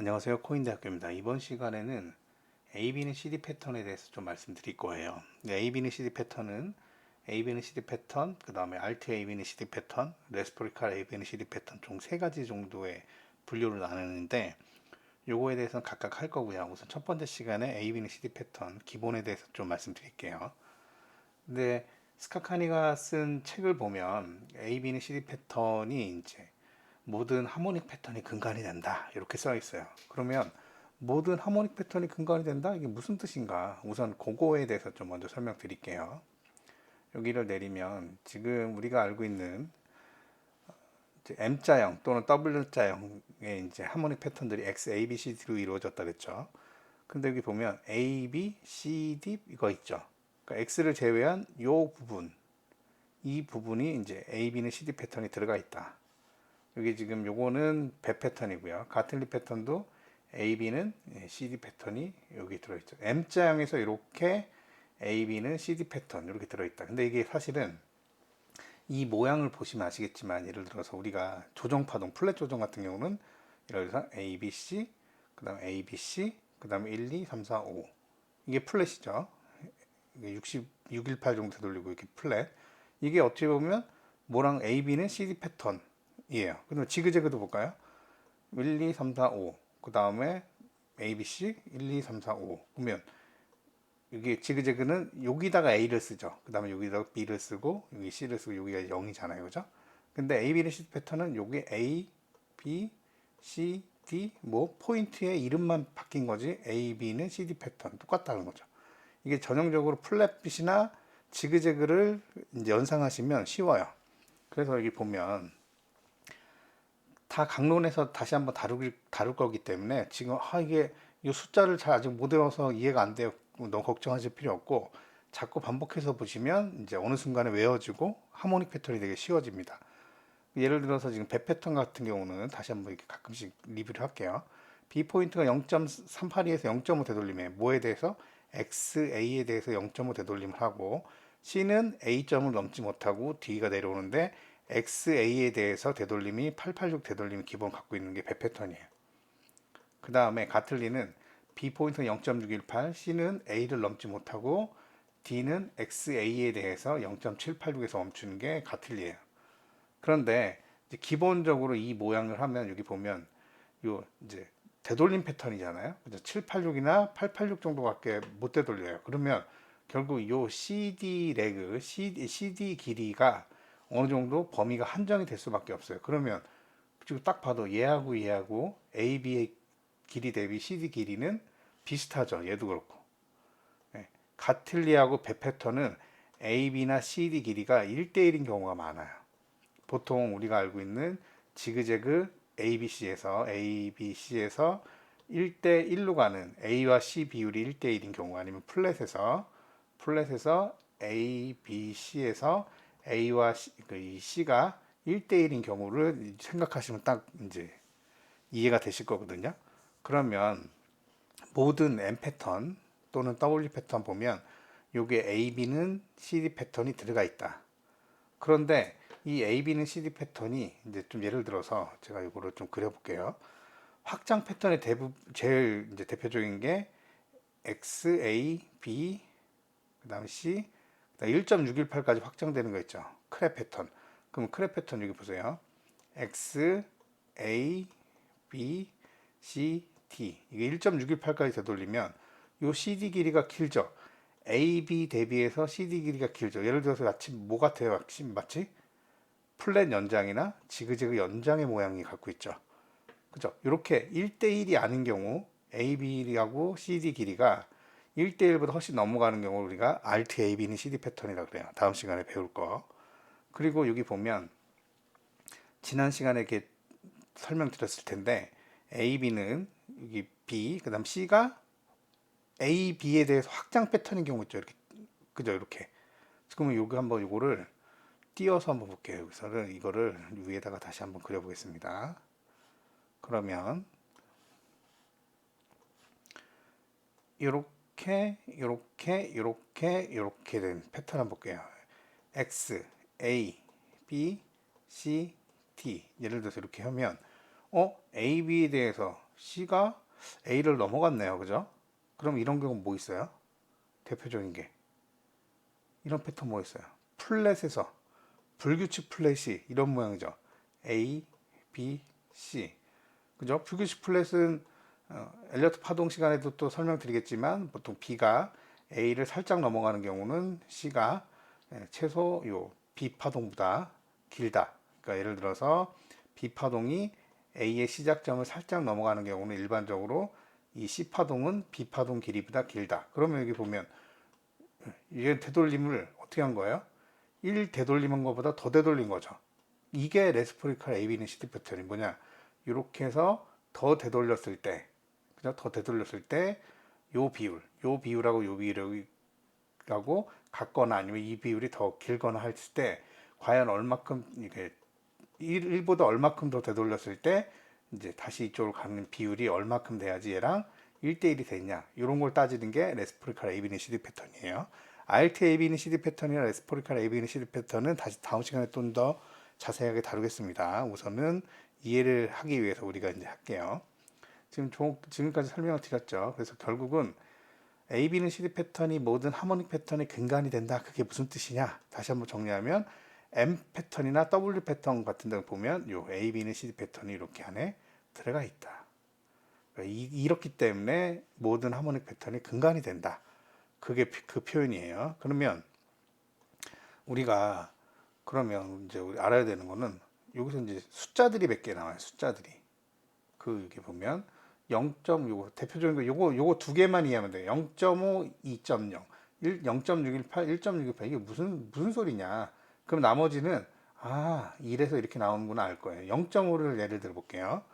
안녕하세요. 코인대학교입니다. 이번 시간에는 AB는 CD 패턴에 대해서 좀 말씀드릴 거예요. AB는 CD 패턴은 AB는 CD 패턴, 그 다음에 Alt AB는 CD 패턴, 레스포리칼 AB는 CD 패턴 총 세 가지 정도의 분류를 나누는데 요거에 대해서는 각각 할 거고요. 우선 첫 번째 시간에 AB는 CD 패턴 기본에 대해서 좀 말씀드릴게요. 근데 스카카니가 쓴 책을 보면 AB는 CD 패턴이 이제 모든 하모닉 패턴이 근간이 된다 이렇게 써 있어요. 그러면 모든 하모닉 패턴이 근간이 된다, 이게 무슨 뜻인가? 우선 그거에 대해서 좀 먼저 설명드릴게요. 여기를 내리면 지금 우리가 알고 있는 M자형 또는 W자형의 이제 하모닉 패턴들이 X, A, B, C, D로 이루어졌다 그랬죠. 근데 여기 보면 A, B, C, D 이거 있죠. 그러니까 X를 제외한 요 부분, 이 부분이 이제 A, B는 CD 패턴이 들어가 있다. 여기 지금 요거는 배 패턴이고요. 가틀리 패턴도 AB는 CD 패턴이 여기 들어있죠. M자형에서 이렇게 AB는 CD 패턴 이렇게 들어있다. 근데 이게 사실은 이 모양을 보시면 아시겠지만, 예를 들어서 우리가 조정파동, 플랫 조정 같은 경우는 예를 들어서 ABC, 그 다음 ABC, 그 다음에 1, 2, 3, 4, 5 이게 플랫이죠. 이게 60, 618 정도 되돌리고 이렇게 플랫. 이게 어떻게 보면 뭐랑 AB는 CD 패턴이에요. 그럼 지그재그도 볼까요? 1, 2, 3, 4, 5. 그 다음에 ABC 1, 2, 3, 4, 5. 보면 여기 지그재그는 여기다가 A를 쓰죠. 그 다음에 여기다가 B를 쓰고 여기 C를 쓰고 여기가 0이잖아요. 그죠? 근데 AB는 C 패턴은 여기 A, B, C, D 뭐 포인트의 이름만 바뀐 거지 A, B는 CD 패턴 똑같다는 거죠. 이게 전형적으로 플랫빗이나 지그재그를 이제 연상하시면 쉬워요. 그래서 여기 보면 다 강론에서 다시 한번 다룰 거기 때문에 지금 이게 이 숫자를 잘 아직 못 외워서 이해가 안 돼요. 너무 걱정하실 필요 없고 자꾸 반복해서 보시면 이제 어느 순간에 외워지고 하모닉 패턴이 되게 쉬워집니다. 예를 들어서 지금 배 패턴 같은 경우는 다시 한번 이렇게 가끔씩 리뷰를 할게요. B 포인트가 0.382에서 0.5 되돌림에 뭐에 대해서 XA에 대해서 0.5 되돌림을 하고 C는 A점을 넘지 못하고 D가 내려오는데 XA에 대해서 되돌림이 886 되돌림이 기본 갖고 있는 게 배 패턴이에요. 그 다음에 가틀리는 B 포인트가 0.618, C는 A를 넘지 못하고 D는 XA에 대해서 0.786에서 멈추는 게 가틀리예요. 그런데 이제 기본적으로 이 모양을 하면 여기 보면 요 이제 되돌림 패턴이잖아요. 786이나 886 정도밖에 못 되돌려요. 그러면 결국 요 CD 레그, CD 길이가 어느 정도 범위가 한정이 될 수밖에 없어요. 그러면 지금 딱 봐도 얘하고 AB의 길이 대비 CD 길이는 비슷하죠. 얘도 그렇고. 네. 가틀리하고 배 패턴은 AB나 CD 길이가 1대1인 경우가 많아요. 보통 우리가 알고 있는 지그재그 ABC에서 1대1로 가는 A와 C 비율이 1대1인 경우, 아니면 플랫에서 A, B, C에서 A와 C가 1대1인 경우를 생각하시면 딱 이제 이해가 되실 거거든요. 그러면 모든 M 패턴 또는 W 패턴 보면 요게 AB는 CD 패턴이 들어가 있다. 그런데 이 AB는 CD 패턴이 이제 좀 예를 들어서 제가 이거를 좀 그려볼게요. 확장 패턴의 제일 이제 대표적인 게 X, A, B, 그다음 C, 1.618까지 확장되는 거 있죠. 크랩 패턴. 그럼 크랩 패턴 여기 보세요. X, A, B, C, D. 이게 1.618까지 되돌리면 요 CD 길이가 길죠. A, B 대비해서 CD 길이가 길죠. 예를 들어서 마치 뭐 같아요? 마치 플랫 연장이나 지그재그 연장의 모양이 갖고 있죠. 그죠? 이렇게 1대1이 아닌 경우 AB하고 CD 길이가 1대1보다 훨씬 넘어가는 경우 우리가 Alt AB는 CD 패턴이라고 그래요. 다음 시간에 배울 거. 그리고 여기 보면 지난 시간에 이렇게 설명드렸을 텐데 AB는 여기 B, 그다음 C가 A, B에 대해서 확장 패턴인 경우 있죠. 이렇게 그죠? 이렇게. 그러면 여기 한번 이거를 띄어서 한번 볼게요. 여기서는 이거를 위에다가 다시 한번 그려보겠습니다. 그러면 이렇게 된 패턴 한번 볼게요. X, A, B, C, D. 예를 들어서 이렇게 하면 A, B에 대해서 C가 A를 넘어갔네요. 그죠? 그럼 이런 경우 뭐 있어요? 대표적인 게 이런 패턴 뭐 있어요? 플랫에서 불규칙 플랫이 이런 모양이죠. A, B, C. 그죠? 불규칙 플랫은 엘리어트 파동 시간에도 또 설명드리겠지만 보통 B가 A를 살짝 넘어가는 경우는 C가 최소 요 B 파동보다 길다. 그러니까 예를 들어서 B 파동이 A의 시작점을 살짝 넘어가는 경우는 일반적으로 이 C 파동은 B 파동 길이보다 길다. 그러면 여기 보면 이게 되돌림을 어떻게 한 거예요? 1 되돌림한 것보다 더 되돌린 거죠. 이게 레스포리칼 AB는 CD 패턴이 뭐냐? 이렇게 해서 더 되돌렸을 때, 그죠? 더 되돌렸을 때, 요 비율하고 요 비율하고 같거나 아니면 이 비율이 더 길거나 했을 때, 과연 얼마큼, 이게 1보다 얼마큼 더 되돌렸을 때, 이제 다시 이쪽으로 가는 비율이 얼마큼 돼야지 얘랑 1대1이 되냐. 이런 걸 따지는 게 레스포리칼 AB는 CD 패턴이에요. RT AB는 CD 패턴이나 레스포리칼 AB는 CD 패턴은 다시 다음 시간에 좀 더 자세하게 다루겠습니다. 우선은 이해를 하기 위해서 우리가 이제 할게요. 지금까지 설명을 드렸죠. 그래서 결국은 AB는 CD 패턴이 모든 하모닉 패턴의 근간이 된다. 그게 무슨 뜻이냐? 다시 한번 정리하면 M 패턴이나 W 패턴 같은 데 보면 요 AB는 CD 패턴이 이렇게 안에 들어가 있다. 그러니까 이렇기 때문에 모든 하모닉 패턴이 근간이 된다. 그게 그 표현이에요. 우리가 그러면 이제 우리 알아야 되는 거는 여기서 이제 숫자들이 몇 개 나와요. 숫자들이. 그 여기 보면 0. 요거 대표적인 거 요거 두 개만 이해하면 돼요. 0.5, 2.0, 0.618, 1.618 이게 무슨 소리냐? 그럼 나머지는 이래서 이렇게 나오는구나 알 거예요. 0.5를 예를 들어 볼게요.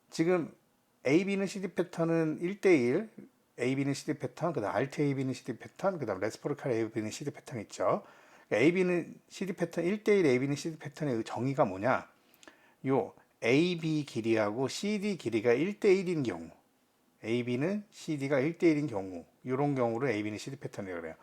지금 AB는 CD 패턴은 1대1, AB는 CD 패턴, 그다음 RT AB는 CD 패턴, 그다음 레스포리칼 AB는 CD 패턴 있죠. AB는 CD 패턴 1대1 AB는 CD 패턴의 정의가 뭐냐? 요 AB 길이하고 CD 길이가 1대1인 경우, AB는 CD가 1대1인 경우, 이런 경우를 AB는 CD 패턴이라고 그래요.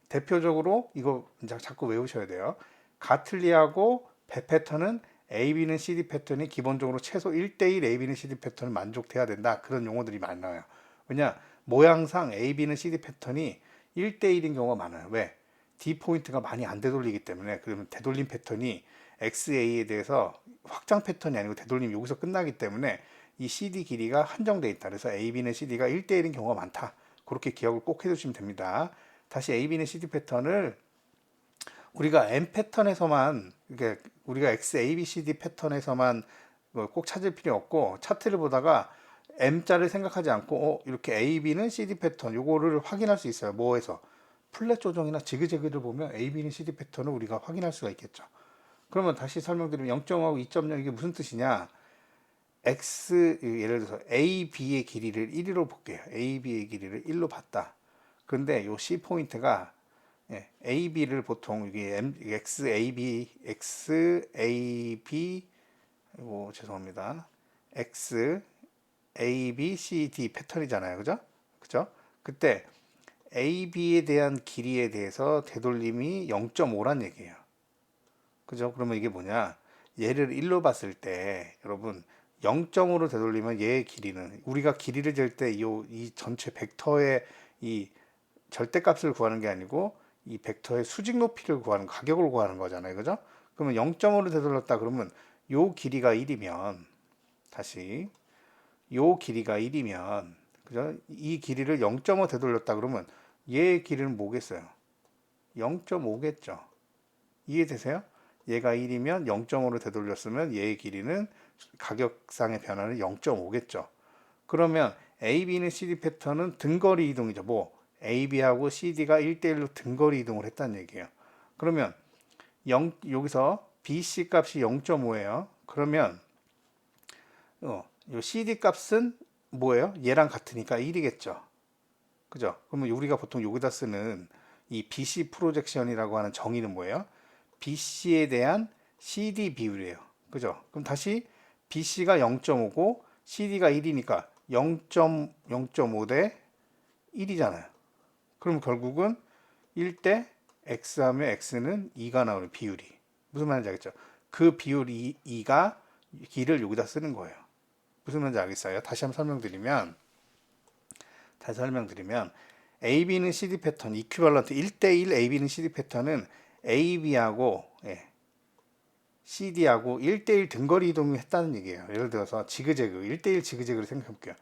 대표적으로 이거 자꾸 외우셔야 돼요. 가틀리하고 배 패턴은 AB는 CD 패턴이 기본적으로 최소 1대1 AB는 CD 패턴을 만족돼야 된다. 그런 용어들이 많아요. 왜냐? 모양상 AB는 CD 패턴이 1대1인 경우가 많아요. 왜? D 포인트가 많이 안 되돌리기 때문에. 그러면 되돌림 패턴이 XA에 대해서 확장 패턴이 아니고 되돌림이 여기서 끝나기 때문에 이 CD 길이가 한정돼 있다. 그래서 AB는 CD가 1대1인 경우가 많다. 그렇게 기억을 꼭 해두시면 됩니다. 다시 AB는 CD 패턴을 우리가 M 패턴에서만, 이게 우리가 XABCD 패턴에서만 꼭 찾을 필요 없고, 차트를 보다가 M자를 생각하지 않고 이렇게 AB는 CD 패턴 요거를 확인할 수 있어요. 뭐에서? 플랫 조정이나 지그재그를 보면 AB는 CD 패턴을 우리가 확인할 수가 있겠죠. 그러면 다시 설명드리면 0.5하고 2.0 이게 무슨 뜻이냐? 예를 들어서 AB의 길이를 1로 볼게요. AB의 길이를 1로 봤다. 그런데 요 C 포인트가 AB를 보통 이게 XAB, 죄송합니다. XABCD 패턴이잖아요. 그죠? 그죠? 그때 AB에 대한 길이에 대해서 되돌림이 0.5란 얘기예요. 그죠? 그러면 이게 뭐냐? 얘를 1로 봤을 때 여러분 0.5로 되돌리면 얘의 길이는 우리가 길이를 잴 때 이 전체 벡터의 이 절대값을 구하는 게 아니고 이 벡터의 수직 높이를 구하는 가격을 구하는 거잖아요. 그죠? 그러면 0.5로 되돌렸다 그러면 요 길이가 1이면 다시 요 길이가 1이면 그죠? 이 길이를 0.5 되돌렸다 그러면 얘의 길이는 뭐겠어요? 0.5겠죠. 이해되세요? 얘가 1이면 0.5로 되돌렸으면 얘의 길이는 가격상의 변화는 0.5겠죠. 그러면 AB는 CD 패턴은 등거리 이동이죠. AB하고 CD가 1대1로 등거리 이동을 했다는 얘기예요. 그러면 여기서 BC 값이 0.5예요. 그러면 요 CD 값은 뭐예요? 얘랑 같으니까 1이겠죠. 그죠? 그러면 우리가 보통 여기다 쓰는 이 BC 프로젝션이라고 하는 정의는 뭐예요? BC에 대한 CD 비율이에요. 그죠? 그럼 다시 BC가 0.5고 CD가 1이니까 0.5 대 1이잖아요. 그럼 결국은 1대 X 하면 X는 2가 나오는 비율이. 무슨 말인지 알겠죠? 그 비율 2가 길을 여기다 쓰는 거예요. 무슨 말인지 알겠어요? 다시 설명드리면 AB는 CD 패턴 이퀴벌런트 1대1 AB는 CD 패턴은 AB하고 CD하고 1대1 등거리 이동을 했다는 얘기예요. 예를 들어서 지그재그 1대1 지그재그를 생각해 볼게요.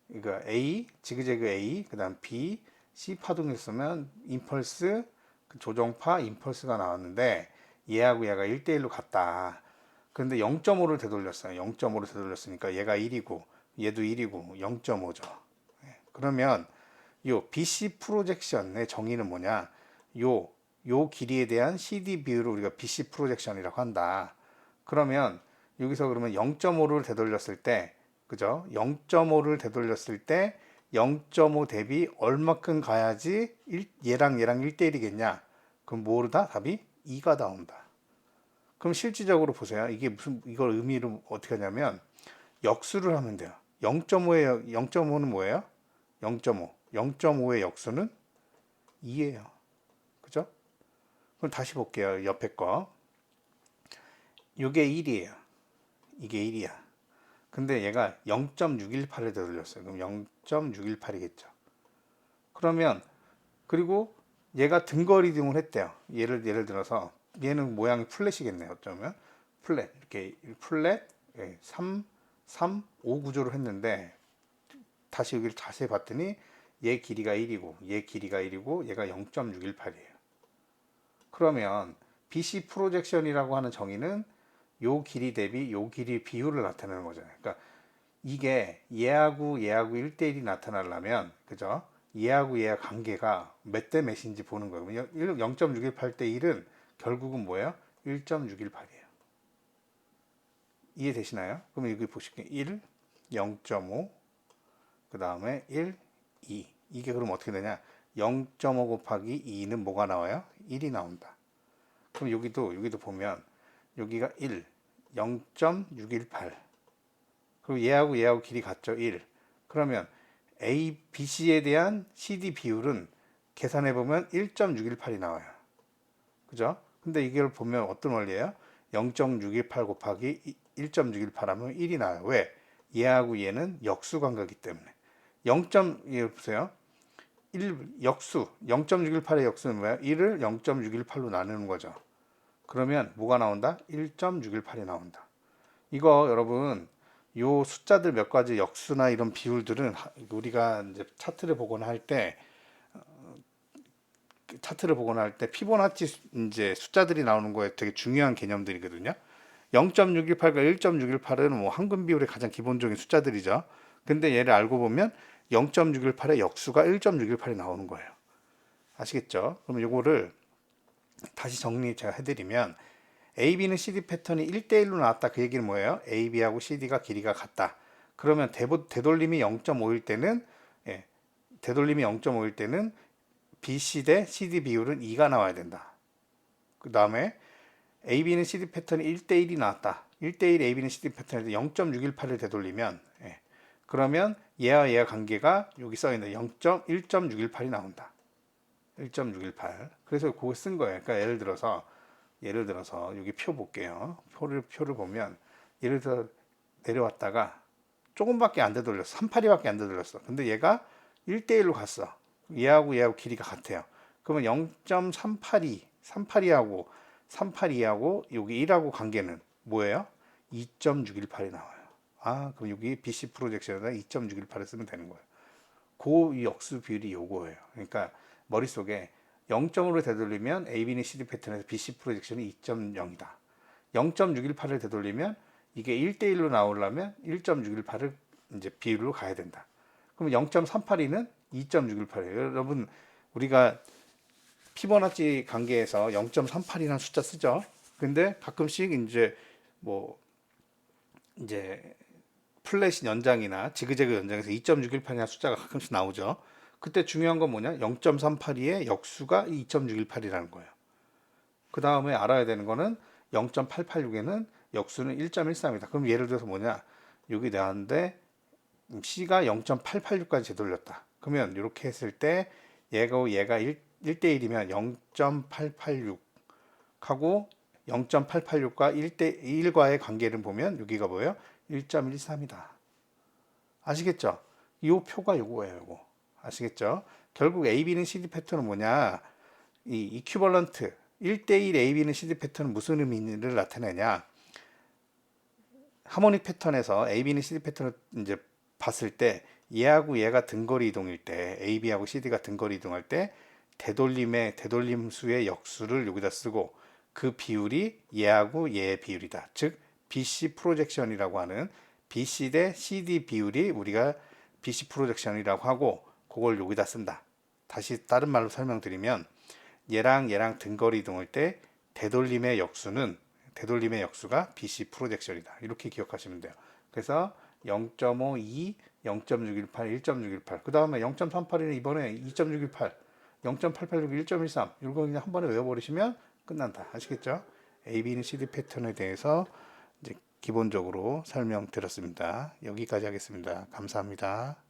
그러니까 A 지그재그 A 그다음 B C 파동이 있으면 임펄스 조정파 임펄스가 나왔는데 얘하고 얘가 1대1로 갔다. 그런데 0.5를 되돌렸어요. 0.5를 되돌렸으니까 얘가 1이고 얘도 1이고 0.5죠. 그러면 요 BC 프로젝션의 정의는 뭐냐? 요 길이에 대한 CD 비율을 우리가 BC 프로젝션이라고 한다. 그러면 여기서 그러면 0.5를 되돌렸을 때, 그죠? 0.5를 되돌렸을 때 0.5 대비 얼마큼 가야지 얘랑 1대1이겠냐? 그럼 뭐다? 답이 2가 나온다. 그럼 실질적으로 보세요. 이게 이걸 의미를 어떻게 하냐면 역수를 하면 돼요. 0.5는 뭐예요? 0.5. 0.5의 역수는 2예요. 그죠? 그럼 다시 볼게요. 옆에 거. 이게 1이에요. 이게 1이야. 근데 얘가 0.618을 되돌렸어요. 그럼 0.618이겠죠. 그러면 그리고 얘가 등거리 이동을 했대요. 예를 들어서 얘는 모양이 플랫이겠네요. 어쩌면 플랫 이렇게 플랫 3, 3, 5 구조를 했는데 다시 여기를 자세히 봤더니 얘 길이가 1이고 얘 길이가 1이고 얘가 0.618이에요. 그러면 BC 프로젝션이라고 하는 정의는 요 길이 대비 요 길이 비율을 나타내는 거잖아요. 그러니까 이게 얘하고 1대1이 나타나려면 그죠? 얘하고 얘의 관계가 몇 대 몇인지 보는 거예요. 0.618 대 1은 결국은 뭐예요? 1.618이에요. 이해되시나요? 그럼 여기 보실게요. 1, 0.5, 그 다음에 1, 2. 이게 그럼 어떻게 되냐? 0.5 곱하기 2는 뭐가 나와요? 1이 나온다. 그럼 여기도 보면 여기가 1, 0.618. 그리고 얘하고 길이 같죠? 1. 그러면 A, B, C에 대한 CD 비율은 계산해 보면 1.618이 나와요. 그죠? 근데 이걸 보면 어떤 원리예요? 0.618 곱하기 1.618 하면 1이 나와요. 왜? 얘하고 얘는 역수 관계이기 때문에. 0. 보세요. 0.618의 역수는 뭐야? 1을 0.618로 나누는 거죠. 그러면 뭐가 나온다? 1.618이 나온다. 이거 여러분 요 숫자들 몇 가지 역수나 이런 비율들은 우리가 이제 차트를 보거나 할 때 피보나치 이제 숫자들이 나오는 거에 되게 중요한 개념들이거든요. 0.618과 1.618은 뭐 황금 비율의 가장 기본적인 숫자들이죠. 근데 얘를 알고 보면 0.618의 역수가 1.618이 나오는 거예요. 아시겠죠? 그럼 요거를 다시 정리 제가 해드리면 AB는 CD 패턴이 1대1로 나왔다. 그 얘기는 뭐예요? AB하고 CD가 길이가 같다. 그러면 되돌림이 0.5일 때는 되돌림이 0.5일 때는 BC 대 CD 비율은 2가 나와야 된다. 그 다음에 AB는 CD 패턴이 1대1이 나왔다. 1대1 AB는 CD 패턴에서 0.618을 되돌리면 그러면 얘와 관계가 여기 써있는 1.618이 나온다. 1.618. 그래서 그거 쓴 거예요. 그러니까 예를 들어서 여기 표 볼게요. 표를 보면 예를 들어 내려왔다가 조금밖에 안 되돌렸어. 38이밖에 안 되돌렸어. 근데 얘가 1대1로 갔어. 얘하고 길이가 같아요. 그러면 38이하고 여기 1하고 관계는 뭐예요? 2.618이 나와요. 그럼 여기 BC 프로젝션에다 2.618을 쓰면 되는 거예요. 그 역수 비율이 요거예요. 그러니까 머릿속에 0.5를 되돌리면 AB는 CD 패턴에서 BC 프로젝션이 2.0이다. 0.618을 되돌리면 이게 1대1로 나오려면 1.618을 이제 비율로 가야 된다. 그럼 0.382는 2.618이에요. 여러분, 우리가 피보나치 관계에서 0.38이라는 숫자 쓰죠. 근데 가끔씩 이제 플랫 연장이나 지그재그 연장에서 2.618이라는 숫자가 가끔씩 나오죠. 그때 중요한 건 뭐냐? 0.382의 역수가 2.618이라는 거예요. 그 다음에 알아야 되는 거는 0.886에는 역수는 1.13이다. 그럼 예를 들어서 뭐냐? 여기 나왔는데 C가 0.886까지 되돌렸다. 그러면 이렇게 했을 때 얘가 1대1이면 0.886하고 0.886과 1대1과의 관계를 보면 여기가 뭐예요? 1.13이다. 아시겠죠? 이 표가 요거예요, 요거. 아시겠죠? 결국 AB는 CD 패턴은 뭐냐? 이 이퀴벌런트 1대1 AB는 CD 패턴은 무슨 의미를 나타내냐? 하모닉 패턴에서 AB는 CD 패턴을 이제 봤을 때 얘하고 얘가 등거리 이동일 때 AB하고 CD가 등거리 이동할 때 되돌림수의 역수를 여기다 쓰고 그 비율이 얘하고 얘의 비율이다. 즉 BC 프로젝션이라고 하는 BC 대 CD 비율이 우리가 BC 프로젝션이라고 하고 그걸 여기다 쓴다. 다시 다른 말로 설명드리면 얘랑 얘랑 등거리 이동할 때 되돌림의 역수가 BC 프로젝션이다. 이렇게 기억하시면 돼요. 그래서 0.52, 0.618, 1.618. 그 다음에 0.38이는 이번에 2.618, 0.886, 1.13. 이거 그냥 한 번에 외워버리시면 끝난다. 아시겠죠? AB는 CD 패턴에 대해서 이제 기본적으로 설명드렸습니다. 여기까지 하겠습니다. 감사합니다.